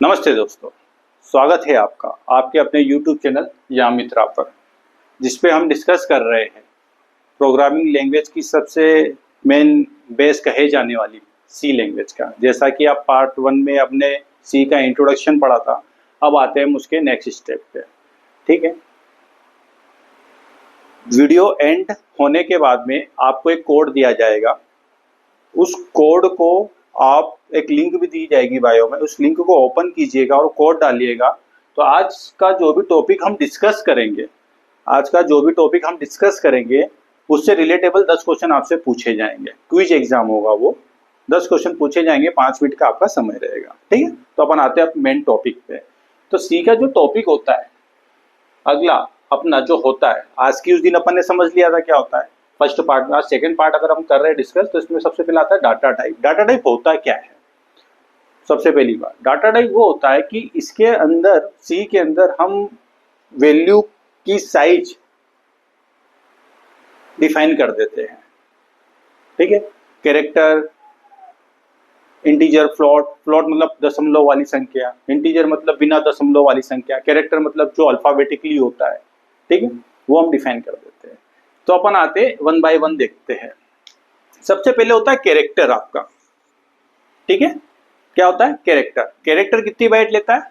नमस्ते दोस्तों, स्वागत है आपका आपके अपने YouTube चैनल या मित्रा पर, जिस पे हम डिस्कस कर रहे हैं प्रोग्रामिंग लैंग्वेज की सबसे मेन बेस कहे जाने वाली सी लैंग्वेज का। जैसा कि आप पार्ट 1 में अपने सी का इंट्रोडक्शन पढ़ा था, अब आते हैं उसके नेक्स्ट स्टेप पे। ठीक है, वीडियो एंड होने के बाद में आपको एक कोड दिया जाएगा। उस कोड को आप एक लिंक भी दी जाएगी बायो में, उस लिंक को ओपन कीजिएगा और कोड डालिएगा। तो आज का जो भी टॉपिक हम डिस्कस करेंगे उससे रिलेटेबल 10 क्वेश्चन आपसे पूछे जाएंगे। क्विज एग्जाम होगा वो, 10 क्वेश्चन पूछे जाएंगे, 5 मिनट का आपका समय रहेगा। ठीक है, तो अपन आते हैं मेन टॉपिक पे। तो सी का जो टॉपिक होता है अगला अपना जो होता है, आज की उस दिन अपन ने समझ लिया था क्या होता है फर्स्ट पार्ट में। आज सेकंड पार्ट अगर हम कर रहे हैं डिस्कस, तो इसमें सबसे पहले आता है डाटा टाइप। डाटा टाइप होता क्या है? सबसे पहली बात, डाटा टाइप वो होता है कि इसके अंदर सी के अंदर हम वैल्यू की साइज डिफाइन कर देते हैं। ठीक है, कैरेक्टर, इंटीजर, फ्लोट। फ्लोट मतलब दशमलव वाली संख्या, इंटीजर मतलब बिना दशमलव वाली संख्या, कैरेक्टर मतलब जो अल्फाबेटिकली होता है। ठीक है, वो हम डिफाइन कर देते हैं। तो अपन आते वन बाय वन देखते हैं। सबसे पहले होता है कैरेक्टर आपका। ठीक है, क्या होता है? कैरेक्टर। कैरेक्टर कितनी बाइट लेता है?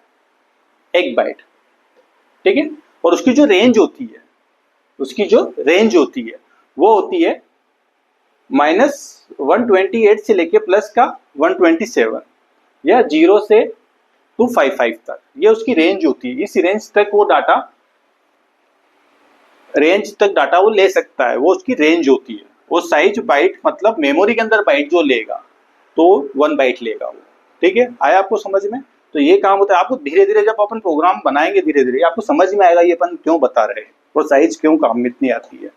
1 बाइट। ठीक है, और उसकी जो रेंज होती है वो होती है -128 से लेके प्लस का 127, या 0 से 255 तक, ये उसकी रेंज होती है। इस रेंज तक वो ले सकता है, वो उसकी रेंज होती है। वो साइज बाइट मतलब मेमोरी के अंदर बाइट जो लेगा तो 1 बाइट लेगा वो। ठीक है, आया आपको समझ में? तो ये काम होता है। आपको धीरे धीरे जब अपन प्रोग्राम बनाएंगे धीरे धीरे आपको समझ में आएगा ये अपन क्यों बता रहे हैं और साइज क्यों काम में इतनी आती है।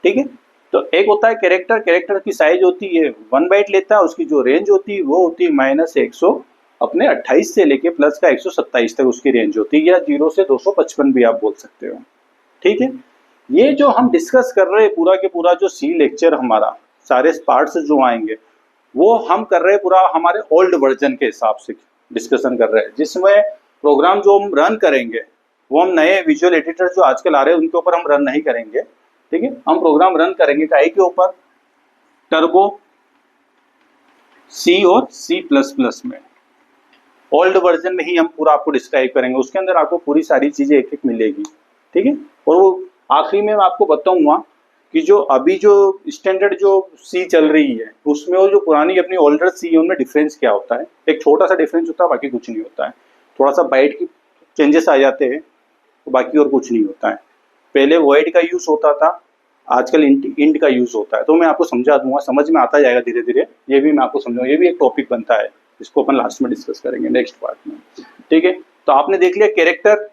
ठीक है, तो एक होता है कैरेक्टर। कैरेक्टर की साइज होती है 1 बाइट लेता है, उसकी जो रेंज होती है वो होती है -128 से लेके प्लस का 127 तक उसकी रेंज होती है, या 0 से 255 भी आप बोल सकते हो। ठीक है, ये जो हम डिस्कस कर रहे हैं पूरा के पूरा जो सी लेक्चर हमारा, सारे पार्ट्स जो आएंगे वो हम कर रहे हैं पूरा हमारे ओल्ड वर्जन के हिसाब से डिस्कशन कर रहे हैं, जिसमें प्रोग्राम जो हम रन करेंगे वो हम नए विजुअल एडिटर जो आजकल आ रहे हैं उनके ऊपर हम रन नहीं करेंगे। ठीक है, हम प्रोग्राम रन करेंगे काई के ऊपर? टर्बो, सी और C++ में। ओल्ड वर्जन में ही हम पूरा आपको डिस्क्राइब करेंगे, उसके अंदर आपको पूरी सारी चीजें एक एक मिलेगी। ठीक है, और वो आखिरी में मैं आपको बताऊंगा कि जो अभी जो स्टैंडर्ड जो सी चल रही है उसमें और जो पुरानी अपनी ओल्डर सी है उनमें डिफरेंस क्या होता है। एक छोटा सा डिफरेंस होता है, बाकी कुछ नहीं होता है। थोड़ा सा बाइट की चेंजेस आ जाते हैं, तो बाकी और कुछ नहीं होता है। पहले वॉइड का यूज होता था, आजकल इंट का यूज होता है। तो मैं आपको समझा दूंगा, समझ में आता जाएगा धीरे धीरे। ये भी मैं आपको समझाऊंगा, ये भी एक टॉपिक बनता है, इसको अपन लास्ट में डिस्कस करेंगे नेक्स्ट पार्ट में। ठीक है, तो आपने देख लिया कैरेक्टर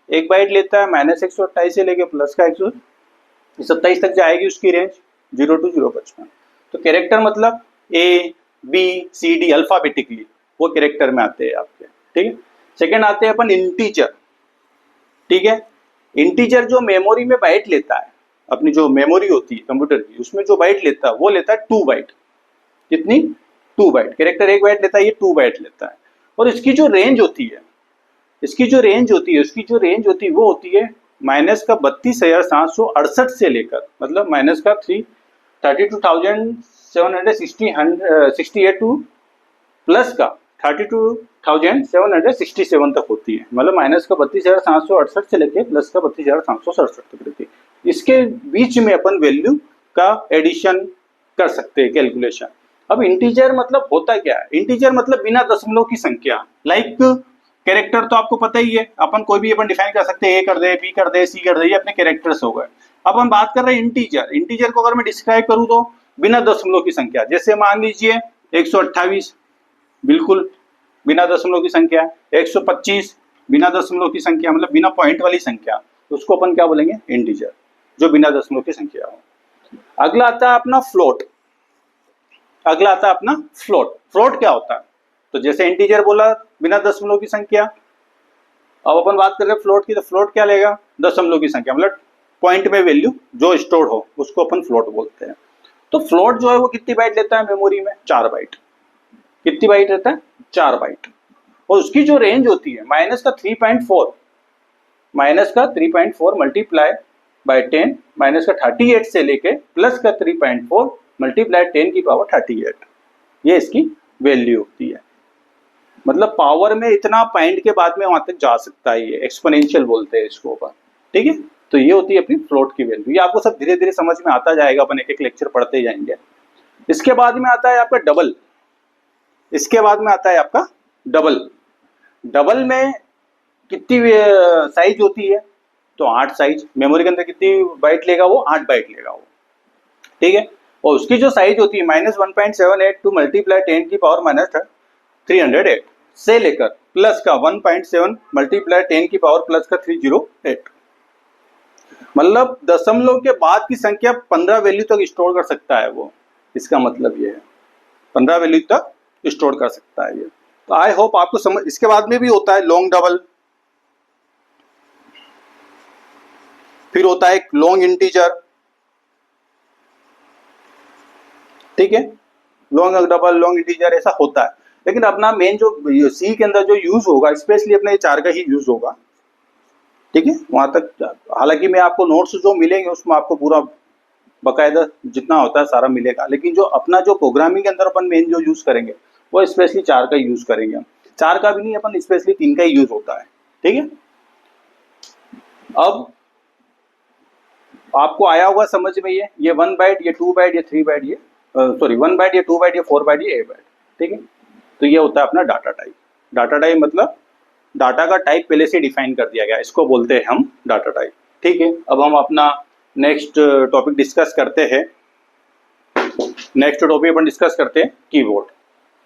1 बाइट लेता है, -128 से लेके प्लस का 127 तक जाएगी उसकी रेंज, 0 to 055। तो कैरेक्टर मतलब ABCD अल्फाबेटिकली वो कैरेक्टर में आते हैं आपके। ठीक है, सेकंड आते हैं अपन इंटीजर। ठीक है, इंटीजर जो मेमोरी में बाइट लेता है, अपनी जो मेमोरी होती है कंप्यूटर की उसमें जो बाइट लेता है वो लेता है 2 बाइट। कितनी? 2 बाइट। कैरेक्टर 1 बाइट लेता है, ये 2 बाइट लेता है। और इसकी जो रेंज होती है वो होती है माइनस का 32,768 से लेकर, मतलब माइनस का 32,768 टू प्लस का 32,767 तक होती है। मतलब माइनस का 32,768 से लेकर प्लस का 32,767 तक रहती है। इसके बीच में अपन वैल्यू का एडिशन कर सकते हैं, कैलकुलेशन। अब इंटीजर मतलब होता क्या है? इंटीजर मतलब बिना दशमलव की संख्या। लाइक कैरेक्टर तो आपको पता ही है, अपन कोई भी अपन डिफाइन कर सकते हैं, ए कर दे, बी कर दे, सी कर दे, ये अपने कैरेक्टर्स हो गए। अब हम बात कर रहे हैं इंटीजर। इंटीजर को अगर मैं डिस्क्राइब करूं तो बिना दशमलव की संख्या, जैसे मान लीजिए 128 बिल्कुल बिना दशमलव की संख्या, 125 बिना दशमलव की संख्या, मतलब बिना पॉइंट वाली संख्या, तो उसको अपन क्या बोलेंगे? इंटीजर, जो बिना दशमलव की संख्या हो। अगला आता है अपना फ्लोट। फ्लोट क्या होता है? तो जैसे इंटीजर बोला बिना दशमलव की संख्या, अब अपन बात कर रहे हैं फ्लोट की, तो फ्लोट क्या लेगा? दशमलव की संख्या, मतलब पॉइंट में वैल्यू जो स्टोर हो उसको अपन फ्लोट बोलते हैं। तो फ्लोट जो है वो कितनी बाइट लेता है मेमोरी में? 4 बाइट। कितनी बाइट रहता है? 4 बाइट। और उसकी जो रेंज होती है माइनस का 3.4 मल्टीप्लाई बाय 10 माइनस का 38 से लेके प्लस का 3.4 मल्टीप्लाई 10 की पावर 38, ये इसकी वैल्यू होती है। मतलब पावर में इतना पॉइंट के बाद में वहां तक जा सकता है, ये एक्सपोनेंशियल बोलते हैं इसको ऊपर, ठीक है। तो ये होती है अपनी फ्लोट की वैल्यू। ये आपको सब धीरे धीरे समझ में आता जाएगा, अपन एक एक लेक्चर पढ़ते जाएंगे। इसके बाद में आता है आपका डबल। इसके बाद में आता है आपका डबल। डबल में कितनी साइज होती है, तो 8 साइज। मेमोरी के अंदर कितनी बाइट लेगा वो, 8 बाइट लेगा वो, ठीक है। और उसकी जो साइज होती है माइनस 1.78 टू मल्टीप्लाई 10 की पावर माइनस 308 से लेकर प्लस का 1.7 मल्टीप्लाई 10 की पावर प्लस का 308, मतलब दशमलव के बाद की संख्या 15 वैल्यू तक स्टोर कर सकता है वो। इसका मतलब ये है 15 वैल्यू तक स्टोर कर सकता है ये। तो आई होप आपको समझ। इसके बाद में भी होता है लॉन्ग डबल, फिर होता है लॉन्ग इंटीजर, ठीक है। लॉन्ग डबल, लॉन्ग इंटीजर ऐसा होता है। लेकिन अपना मेन जो सी के अंदर जो यूज होगा, स्पेशली अपने 4 का ही यूज होगा, ठीक है। वहां तक हालांकि मैं आपको नोट्स जो मिलेंगे उसमें आपको पूरा बकायदा जितना होता है सारा मिलेगा, लेकिन जो अपना जो प्रोग्रामिंग के अंदर अपन मेन जो यूज करेंगे वो स्पेशली 4 का यूज करेंगे हम। 4 का भी नहीं, अपन स्पेशली 3 का ही यूज होता है, ठीक है। अब आपको आया होगा समझ में, ये 1 बाइट, ये 2 बाइट, ये 3 बाइट, ये सॉरी 1 बाइट, ये 2 बाइट, ये 4 बाइट, ये 8 बाइट, ठीक है। तो ये होता है अपना डाटा टाइप। डाटा टाइप मतलब डाटा का टाइप पहले से डिफाइन कर दिया गया, इसको बोलते हैं हम डाटा टाइप, ठीक है। अब हम अपना नेक्स्ट टॉपिक डिस्कस करते हैं। नेक्स्ट टॉपिक अपन डिस्कस करते हैं कीबोर्ड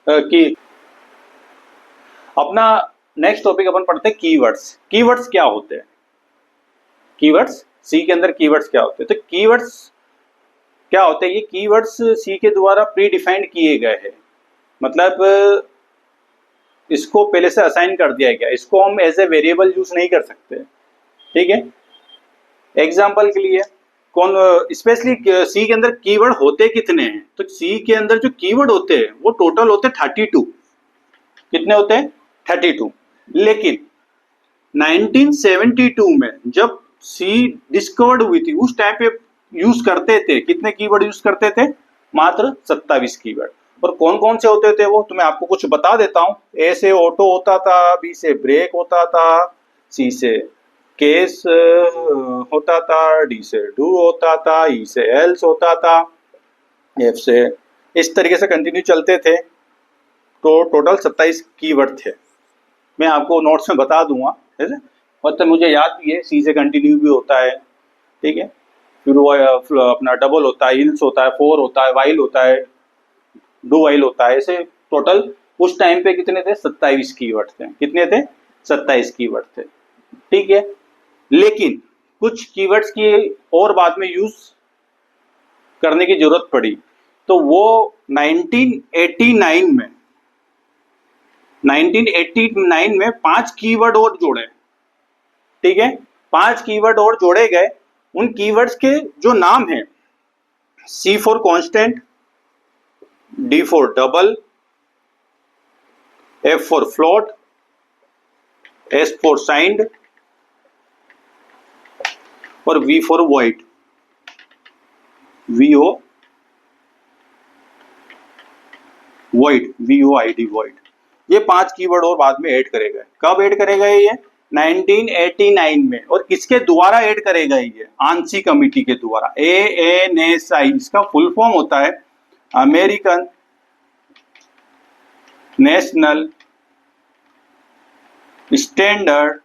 की। अपना नेक्स्ट टॉपिक अपन पढ़ते हैं कीवर्ड्स। कीवर्ड्स क्या होते हैं? कीवर्ड्स सी के अंदर कीवर्ड्स क्या होते हैं? तो कीवर्ड्स क्या होते हैं? ये कीवर्ड्स सी के द्वारा प्री डिफाइंड किए गए हैं, मतलब इसको पहले से असाइन कर दिया गया, इसको हम एज ए वेरिएबल यूज नहीं कर सकते, ठीक है। एग्जाम्पल के लिए कौन, स्पेशली सी के अंदर कीवर्ड होते कितने हैं? तो सी के अंदर जो कीवर्ड होते हैं वो टोटल होते 32। कितने होते हैं? 32। लेकिन 1972 में जब सी डिस्कवर्ड हुई थी उस टाइम पे यूज करते थे कितने कीवर्ड यूज करते थे? मात्र 27 कीवर्ड। और कौन कौन से होते थे वो, तो मैं आपको कुछ बता देता हूं। ए से ऑटो होता था, बी से ब्रेक होता था, सी से केस होता था, डी से डू होता था, ई से एल्स होता था, एफ से, इस तरीके से कंटिन्यू चलते थे। तो टोटल 27 कीवर्ड थे। मैं आपको नोट्स में बता दूंगा, है और तो मुझे याद भी है। सी से कंटिन्यू भी होता है, ठीक है। फिर वो अपना डबल होता है, इल्स होता है, फोर होता है, वाइल होता है, डू वाइल होता है। ऐसे टोटल उस टाइम पे कितने थे? 27 कीवर्ड थे। कितने थे? 27 कीवर्ड थे, ठीक है। लेकिन कुछ कीवर्ड्स की और बाद में यूज करने की जरूरत पड़ी, तो वो 1989 में 5 कीवर्ड और जोड़े, ठीक है। 5 कीवर्ड और जोड़े गए। उन कीवर्ड्स के जो नाम है, C for constant, D for double, F for float, S for signed और V for void, VO void, VOID void. ये 5 कीवर्ड और बाद में ऐड करे गए। कब ऐड करे गए? ये 1989 में। और किसके द्वारा ऐड करे गए? ये आंसी कमिटी के द्वारा, ANSI। इसका फुल फॉर्म होता है American national standard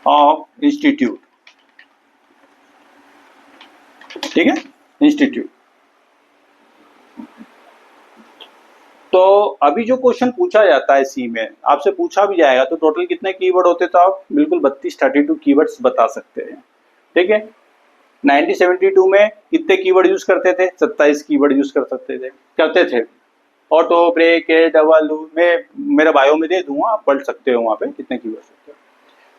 of institute, ठीक है, इंस्टीट्यूट। तो अभी जो क्वेश्चन पूछा जाता है सी में, आपसे पूछा भी जाएगा तो टोटल कितने कीवर्ड होते, तो आप बिल्कुल 32 कीवर्ड्स बता सकते हैं, ठीक है। 1972 में कितने कीवर्ड यूज करते थे? 27 कीवर्ड यूज करते थे। ऑटो, ब्रेक, डबल, मैं मेरा बायो में दे दूंगा, आप पढ़ सकते हो वहाँ पे कितने कीवर्ड्स होते हैं,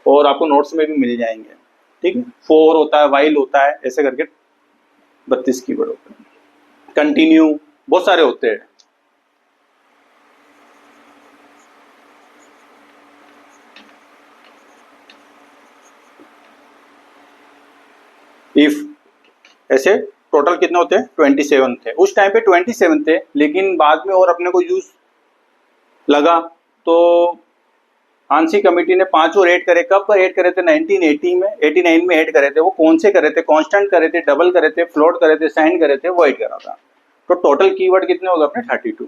और आपको नोट्स में भी मिल जाएंगे, ठीक है। फोर होता है, वाइल होता है, ऐसे करके 32 कीवर्ड होते हैं। कंटिन्यू, बहुत सारे होते हैं। इफ, ऐसे टोटल कितने होते हैं 27 थे उस टाइम पे, 27 थे, लेकिन बाद में और अपने को यूज लगा तो आंसी कमेटी ने 5 और ऐड करे। कब ऐड करे थे? 1980 में, 89 में ऐड करे थे। वो कौन से करे थे? कांस्टेंट करे थे, डबल करे थे, फ्लोट करे थे, साइन करे थे, वो ऐड करा था। तो टोटल कीवर्ड कितने हो गए अपने? 32।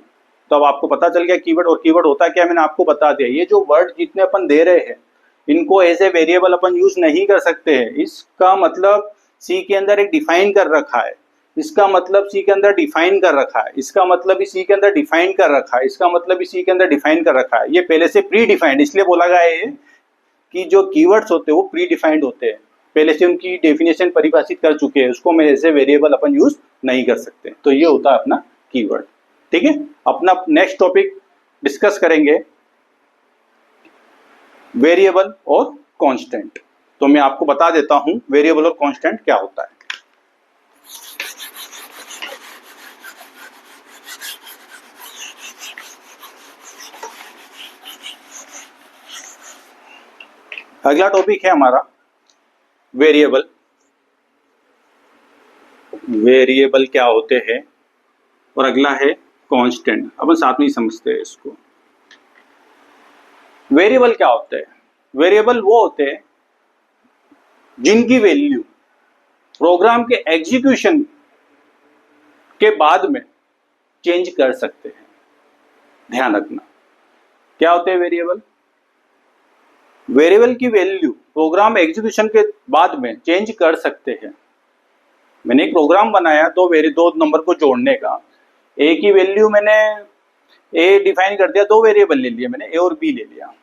तो अब आपको पता चल गया कीवर्ड, और कीवर्ड होता क्या, मैंने आपको बता दिया। ये जो वर्ड जितने अपन दे रहे हैं इनको एज ए वेरिएबल अपन यूज नहीं कर सकते हैं। इसका मतलब सी के अंदर एक डिफाइन कर रखा है, इसका मतलब सी के अंदर डिफाइन कर रखा है, इसका मतलब भी सी के अंदर डिफाइन कर रखा है, इसका मतलब भी सी के अंदर डिफाइन कर रखा है। ये पहले से प्री डिफाइंड, इसलिए बोला गया है कि जो कीवर्ड्स होते हैं वो प्री डिफाइंड होते हैं, पहले से उनकी डेफिनेशन परिभाषित कर चुके हैं, उसको मैं एज ए वेरिएबल अपन यूज नहीं कर सकते। तो ये होता है अपना कीवर्ड। ठीक है, अपना नेक्स्ट टॉपिक डिस्कस करेंगे वेरिएबल और कांस्टेंट। तो मैं आपको बता देता हूं वेरिएबल और कांस्टेंट क्या होता है। अगला टॉपिक है हमारा वेरिएबल। वेरिएबल क्या होते हैं, और अगला है कांस्टेंट। अपन साथ में ही समझते हैं इसको। वेरिएबल क्या होते हैं? वेरिएबल वो होते हैं जिनकी वैल्यू प्रोग्राम के एग्जीक्यूशन के बाद में चेंज कर सकते हैं। ध्यान रखना, क्या होते हैं वेरिएबल? वेरिएबल की वैल्यू प्रोग्राम एग्जीक्यूशन के बाद में चेंज कर सकते हैं। मैंने एक प्रोग्राम बनाया दो नंबर को जोड़ने का, ए की वैल्यू मैंने ए डिफाइन कर दिया, 2 वेरिएबल ले लिए मैंने, ए और बी ले लिया,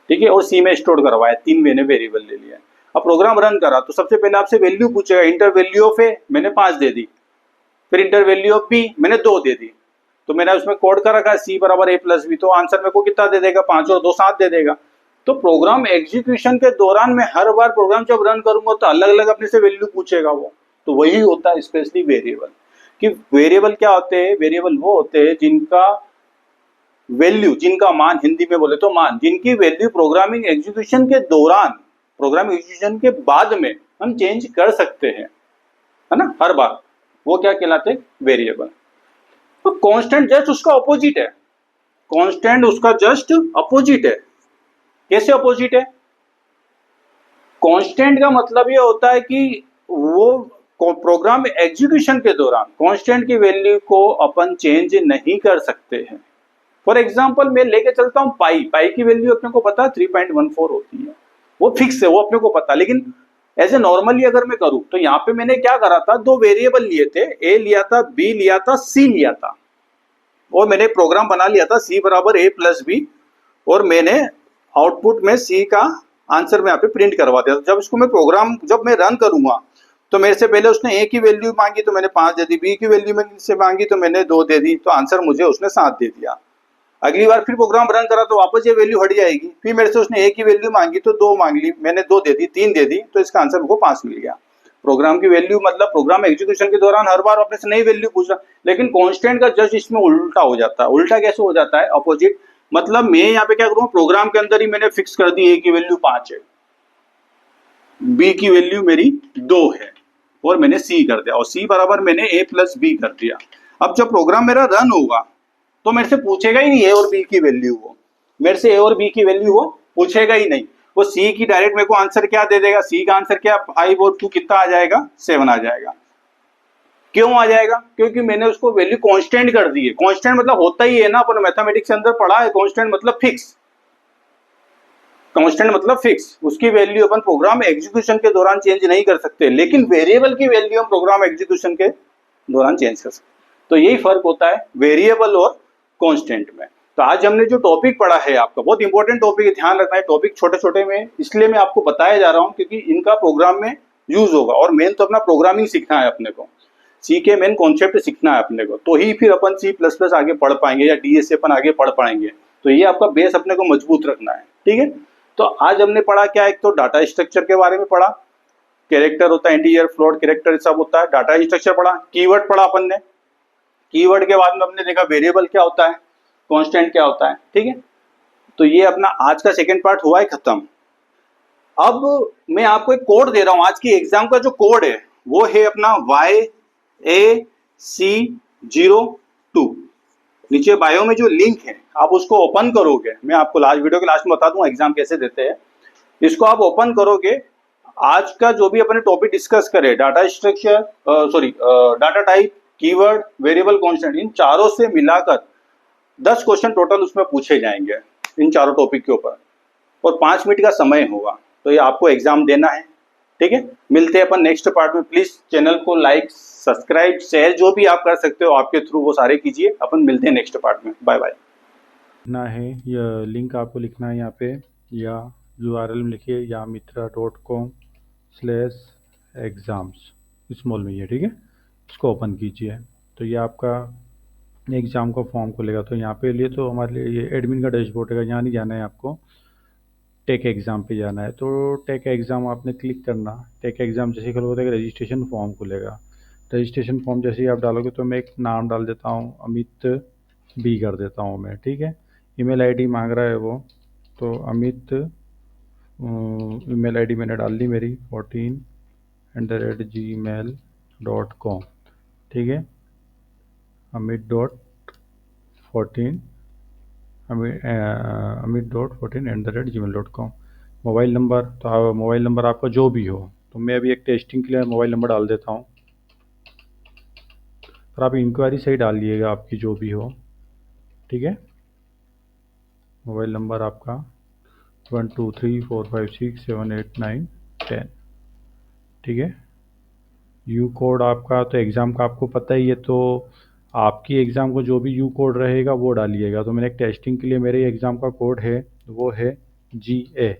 ठीक है, और सी में स्टोर करवाया, 3 मैंने वेरिएबल ले लिया। अब प्रोग्राम रन करा तो सबसे पहले आपसे वैल्यू पूछेगा। इंटर वैल्यू ऑफ ए मैंने 5 दे दी, फिर इंटर वैल्यू ऑफ बी मैंने 2 दे दी। तो मैंने उसमें कोड कर रखा सी बराबर ए प्लस बी, तो आंसर मेरे को कितना दे देगा? 5 और 2 7 दे देगा। तो प्रोग्राम एग्जीक्यूशन के दौरान मैं हर बार प्रोग्राम जब रन करूंगा तो अलग अलग अपने से वैल्यू पूछेगा वो। तो वही होता है स्पेशली वेरिएबल। कि वेरिएबल क्या होते हैं? वेरिएबल वो होते हैं जिनका वैल्यू, जिनका मान, हिंदी में बोले तो मान, जिनकी वैल्यू प्रोग्रामिंग एग्जीक्यूशन के दौरान, प्रोग्राम एग्जीक्यूशन के बाद में हम चेंज कर सकते हैं, है ना, हर बार। वो क्या कहलाते हैं? वेरिएबल। तो कांस्टेंट जस्ट उसका अपोजिट है। कांस्टेंट उसका जस्ट अपोजिट है। कैसे अपोजिट है? कांस्टेंट का मतलब ये होता है कि वो प्रोग्राम एग्जीक्यूशन के दौरान कांस्टेंट की वैल्यू को अपन चेंज नहीं कर सकते हैं। फॉर एग्जांपल मैं लेके चलता हूं पाई की वैल्यू अपने को पता 3.14 होती है, वो फिक्स है, वो अपने को पता। लेकिन ऐसे नॉर्मली अगर मैं करूं तो यहाँ पे मैंने क्या करा था, 2 वेरिएबल लिए थे, ए लिया था, बी लिया था, सी लिया था, और मैंने प्रोग्राम बना लिया था सी बराबर ए प्लस बी, और मैंने आउटपुट में सी का आंसर में यहाँ पे प्रिंट करवा दिया। जब इसको मैं प्रोग्राम जब मैं रन करूंगा तो मेरे से पहले उसने ए की वैल्यू मांगी तो मैंने 5 दे दी, बी की वैल्यू में से मांगी तो मैंने 2 दे दी, तो आंसर मुझे उसने 7 दे दिया। अगली बार फिर प्रोग्राम रन करा तो वापस ये वैल्यू हट जाएगी। फिर मेरे से उसने ए की वैल्यू मांगी तो 2 मांग ली, मैंने 2 दे दी, 3 दे दी, तो इसका आंसर मुझको 5 मिल गया। प्रोग्राम की वैल्यू मतलब प्रोग्राम एग्जीक्यूशन के दौरान हर बार अपने से नई वैल्यू पूछा। लेकिन कांस्टेंट का जस्ट इसमें उल्टा हो जाता है। उल्टा कैसे हो जाता है? अपोजिट। मतलब मैं यहाँ पे क्या करूँ, प्रोग्राम के अंदर ही मैंने फिक्स कर दी ए की वैल्यू 5 है, बी की वैल्यू मेरी 2 है, और मैंने सी कर दिया, और सी बराबर मैंने ए प्लस बी कर दिया। अब जब प्रोग्राम मेरा रन होगा तो मेरे से पूछेगा ही नहीं ए और बी की वैल्यू, वो मेरे से ए और बी की वैल्यू वो पूछेगा ही नहीं। वो सी की डायरेक्ट मेरे को आंसर क्या दे देगा? सी का आंसर क्या? 5 और 2 कितना आ जाएगा? 7 आ जाएगा। क्यों आ जाएगा? क्योंकि मैंने उसको वैल्यू कांस्टेंट कर दी है। कांस्टेंट मतलब होता ही है ना, अपन मैथमेटिक्स के अंदर पढ़ा है, कांस्टेंट मतलब फिक्स। कांस्टेंट मतलब फिक्स, उसकी वैल्यू अपन प्रोग्राम एग्जीक्यूशन के दौरान चेंज नहीं कर सकते, लेकिन वेरिएबल की वैल्यू हम प्रोग्राम एग्जीक्यूशन के दौरान चेंज कर सकते। तो यही फर्क होता है वेरिएबल और कांस्टेंट में। तो आज हमने जो टॉपिक पढ़ा है आपका बहुत इंपॉर्टेंट टॉपिक है, ध्यान रखना है। टॉपिक छोटे छोटे में इसलिए मैं आपको बताया जा रहा हूँ क्योंकि इनका प्रोग्राम में यूज होगा, और मेन तो अपना प्रोग्रामिंग सीखना है अपने को, सी के मेन कॉन्सेप्ट सीखना है अपने को, तो ही फिर अपन C++ आगे पढ़ पाएंगे या DSA अपन आगे पढ़ पाएंगे। तो ये आपका बेस अपने को मजबूत रखना है, ठीक है। तो आज हमने पढ़ा क्या, एक तो डाटा स्ट्रक्चर के बारे में पढ़ा, कैरेक्टर होता है, इंटीजर, फ्लोट, कैरेक्टर सब होता है। डाटा स्ट्रक्चर पढ़ा, कीवर्ड पढ़ा अपन ने, कीवर्ड के बाद में हमने देखा वेरिएबल क्या होता है, कांस्टेंट क्या होता है, ठीक है। तो ये अपना आज का सेकंड पार्ट हुआ है खत्म। अब मैं आपको एक कोड दे रहा हूं, आज की एग्जाम का जो कोड है वो है अपना YAC02। नीचे बायो में जो लिंक है आप उसको ओपन करोगे, मैं आपको लास्ट वीडियो के लास्ट में बता दूंगा एग्जाम कैसे देते हैं। इसको आप ओपन करोगे, आज का जो भी अपने टॉपिक डिस्कस करे, data structure, data type, keyword, variable, constant, इन चारों से मिलाकर 10 क्वेश्चन टोटल उसमें पूछे जाएंगे इन चारों टॉपिक के ऊपर, और 5 मिनट का समय होगा। तो ये आपको एग्जाम देना है, ठीक है। मिलते हैं अपन नेक्स्ट पार्ट में। प्लीज चैनल को लाइक, सब्सक्राइब, शेयर जो भी आप कर सकते हो आपके थ्रू वो सारे कीजिए। अपन मिलते हैं नेक्स्ट पार्ट में। Bye bye. ना है यह लिंक आपको लिखना है यहाँ पे, या URL में लिखिए yamitra.com/exams स्मॉल में, ये ठीक है। इसको ओपन कीजिए तो ये आपका एग्ज़ाम का फॉर्म खुलेगा। तो यहाँ पे लिए तो हमारे लिए ये एडमिन का डैशबोर्ड है, यहाँ नहीं जाना है आपको, टेक एग्ज़ाम पे जाना है। तो टेक एग्ज़ाम आपने क्लिक करना। टेक एग्ज़ाम जैसे खोलोगे तो रजिस्ट्रेशन फॉर्म खुलेगा। रजिस्ट्रेशन फॉर्म जैसे ही आप डालोगे तो मैं एक नाम डाल देता हूँ, अमित बी कर देता हूँ मैं, ठीक है। ईमेल आईडी मांग रहा है वो, तो अमित ईमेल आईडी मैंने डाल दी मेरी 14@gmail.com, ठीक है। अमित.14 अमित.14@gmail.com। मोबाइल नंबर, तो मोबाइल नंबर आपका जो भी हो, तो मैं अभी एक टेस्टिंग के लिए मोबाइल नंबर डाल देता हूँ, पर आप इंक्वायरी सही डालिएगा आपकी जो भी हो, ठीक है। मोबाइल नंबर आपका 1234567891, ठीक है। यू कोड आपका तो एग्ज़ाम का आपको पता ही है, तो आपकी एग्ज़ाम को जो भी यू कोड रहेगा वो डालिएगा। तो मैंने एक टेस्टिंग के लिए मेरे एग्ज़ाम का कोड है वो है GA,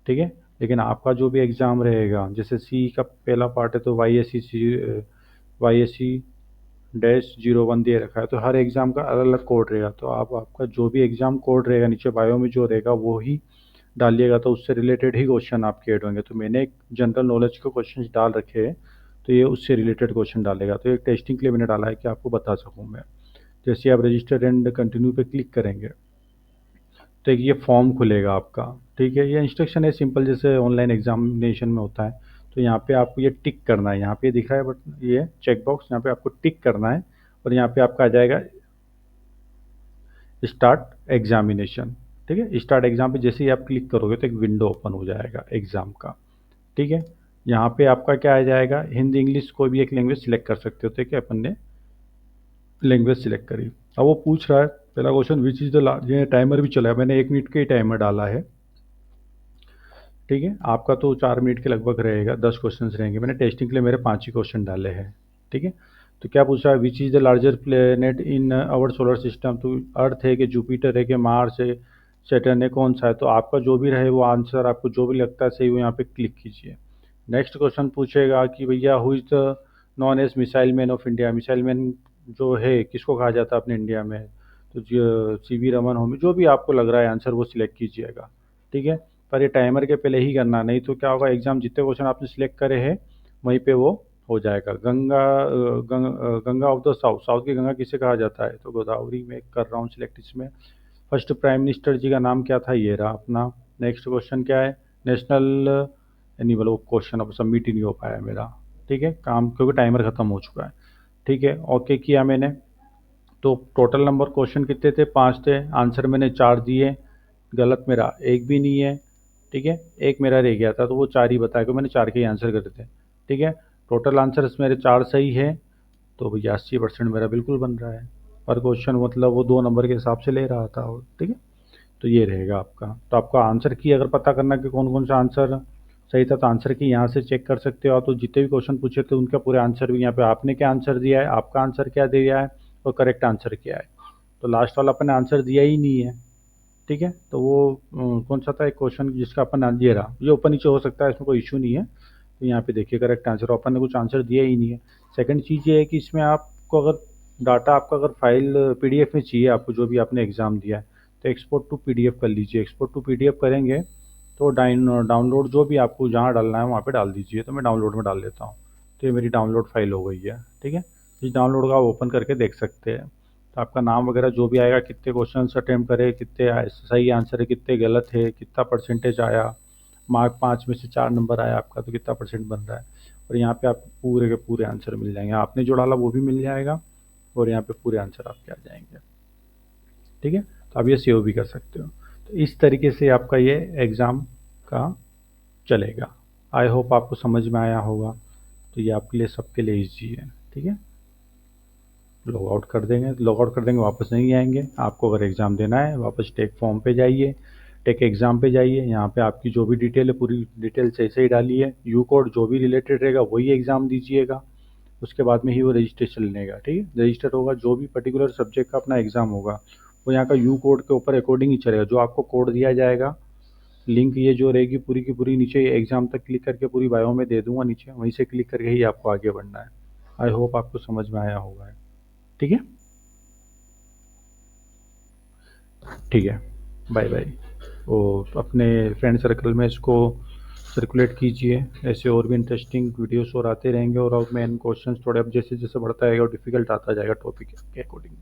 ठीक है। लेकिन आपका जो भी एग्ज़ाम रहेगा, जैसे सी का पहला पार्ट है तो YSC-01 दे रखा है, तो हर एग्ज़ाम का अलग अलग कोड रहेगा। तो आप आपका जो भी एग्ज़ाम कोड रहेगा नीचे बायो में जो रहेगा वो ही डालिएगा, तो उससे रिलेटेड ही क्वेश्चन आपके ऐड होंगे। तो मैंने एक जनरल नॉलेज के क्वेश्चन डाल रखे हैं, तो ये उससे रिलेटेड क्वेश्चन डालेगा। तो एक टेस्टिंग के लिए मैंने डाला है कि आपको बता सकूँ मैं। जैसे आप रजिस्टर एंड कंटिन्यू पे क्लिक करेंगे तो एक ये फॉर्म खुलेगा आपका, ठीक है। ये इंस्ट्रक्शन है सिंपल, जैसे ऑनलाइन एग्जामिनेशन में होता है। तो यहाँ पे आपको ये टिक करना है, यहाँ पे दिख रहा है बट ये चेक बॉक्स, यहाँ पे आपको टिक करना है और यहाँ पे आपका आ जाएगा स्टार्ट एग्जामिनेशन, ठीक है। स्टार्ट एग्जाम पे जैसे ही आप क्लिक करोगे तो एक विंडो ओपन हो जाएगा एग्ज़ाम का, ठीक है। यहाँ पे आपका क्या आ जाएगा, हिंदी इंग्लिश कोई भी एक लैंग्वेज सिलेक्ट कर सकते हो, ठीक है। अपन ने लैंग्वेज सिलेक्ट करी। अब वो पूछ रहा है पहला question, which is the last, ये टाइमर भी चला है, मैंने 1 मिनट का ही टाइमर डाला है, ठीक है। आपका तो 4 मिनट के लगभग रहेगा, 10 क्वेश्चन रहेंगे। मैंने टेस्टिंग के लिए मेरे 5 ही क्वेश्चन डाले हैं, ठीक है। तो क्या पूछ रहा है, which is the larger planet in our solar system. तो अर्थ है कि जुपिटर है कि मार्स है, सैटर्न है, कौन सा है। तो आपका जो भी रहे वो आंसर आपको जो भी लगता है सही वो यहाँ पे क्लिक कीजिए। नेक्स्ट क्वेश्चन पूछेगा कि भैया who is the known as missile man of India. Missile man जो है किसको कहा जाता है अपने इंडिया में, तो CV रमन होमी, जो भी आपको लग रहा है आंसर वो सिलेक्ट कीजिएगा, ठीक है। पर ये टाइमर के पहले ही करना, नहीं तो क्या होगा, एग्ज़ाम जितने क्वेश्चन आपने सिलेक्ट करे हैं वहीं पे वो हो जाएगा। Ganga of the south, south की गंगा किसे कहा जाता है, तो गोदावरी में कर रहा हूँ सिलेक्ट इसमें। फर्स्ट प्राइम मिनिस्टर जी का नाम क्या था, ये रहा अपना। नेक्स्ट क्वेश्चन क्या है, नेशनल एनिमल, वो क्वेश्चन अब सबमिट ही नहीं हो पाया मेरा, ठीक है, काम, क्योंकि टाइमर ख़त्म हो चुका है, ठीक है। ओके किया मैंने। तो टोटल नंबर क्वेश्चन कितने थे, 5 थे। आंसर मैंने 4 दिए, गलत मेरा एक भी नहीं है, ठीक है। एक मेरा रह गया था तो वो 4 ही बताया, क्योंकि मैंने 4 के ही आंसर करे थे, ठीक है। टोटल आंसर मेरे 4 सही है, तो भैया 80% मेरा बिल्कुल बन रहा है। पर क्वेश्चन मतलब वो 2 नंबर के हिसाब से ले रहा था वो, ठीक है। तो ये रहेगा आपका। तो आपका आंसर की अगर पता करना कि कौन कौन सा आंसर सही था, तो आंसर की यहाँ से चेक कर सकते हो। तो जितने भी क्वेश्चन पूछे थे उनका पूरे आंसर भी यहाँ पे, आपने क्या आंसर दिया है, आपका आंसर क्या दिया है और करेक्ट आंसर क्या है। तो लास्ट वाला अपन ने आंसर दिया ही नहीं है, ठीक है। तो वो कौन सा था एक क्वेश्चन जिसका अपन ये रहा, ये ऊपर नीचे हो सकता है, इसमें कोई इशू नहीं है। तो यहाँ पे देखिए करेक्ट आंसर, अपन ने कुछ आंसर दिया ही नहीं है। सेकंड चीज़ ये है कि इसमें आपको अगर डाटा आपका अगर फाइल PDF में चाहिए आपको, जो भी आपने एग्ज़ाम दिया है, तो एक्सपोर्ट टू PDF कर लीजिए। एक्सपोर्ट टू PDF करेंगे तो डाउनलोड जो भी आपको जहाँ डालना है वहाँ पे डाल दीजिए। तो मैं डाउनलोड में डाल देता हूँ, तो ये मेरी डाउनलोड फाइल हो गई है, ठीक है। इस डाउनलोड का आप ओपन करके देख सकते हैं। तो आपका नाम वगैरह जो भी आएगा, कितने क्वेश्चन अटैम्प्ट करे, कितने सही आंसर है, कितने गलत है, कितना परसेंटेज आया, मार्क 5 में से 4 नंबर आया आपका तो कितना परसेंट बन रहा है, और यहाँ पे आपको पूरे के पूरे आंसर मिल जाएंगे, आपने जो डाला वो भी मिल जाएगा और यहाँ पे पूरे आंसर आपके आ जाएंगे। ठीक है, तो आप ये सेव भी कर सकते हो। तो इस तरीके से आपका ये एग्ज़ाम का चलेगा। आई होप आपको समझ में आया होगा। तो ये आपके लिए सबके लिए ईजी है। ठीक है, लॉग आउट कर देंगे, वापस नहीं आएंगे। आपको अगर एग्ज़ाम देना है वापस टेक फॉर्म पे जाइए, टेक एग्ज़ाम पे जाइए, यहाँ पे आपकी जो भी डिटेल है पूरी डिटेल सही सही डालिए, यू कोड जो भी रिलेटेड रहेगा वही एग्ज़ाम दीजिएगा, उसके बाद में ही वो रजिस्ट्रेशन लेगा। ठीक है, रजिस्टर होगा, जो भी पर्टिकुलर सब्जेक्ट का अपना एग्ज़ाम होगा वो यहाँ का यू कोड के ऊपर अकॉर्डिंग ही चलेगा। जो आपको कोड दिया जाएगा, लिंक ये जो रहेगी पूरी की पूरी नीचे एग्ज़ाम तक क्लिक करके पूरी बायो में दे दूंगा नीचे, वहीं से क्लिक करके ही आपको आगे बढ़ना है। आई होप आपको समझ में आया होगा। ठीक है, ठीक है, बाय बाय। और अपने फ्रेंड सर्कल में इसको सर्कुलेट कीजिए, ऐसे और भी इंटरेस्टिंग वीडियोस और आते रहेंगे, और अब मेन क्वेश्चंस थोड़े अब जैसे जैसे बढ़ता जाएगा और डिफ़िकल्ट आता जाएगा टॉपिक के अकॉर्डिंग।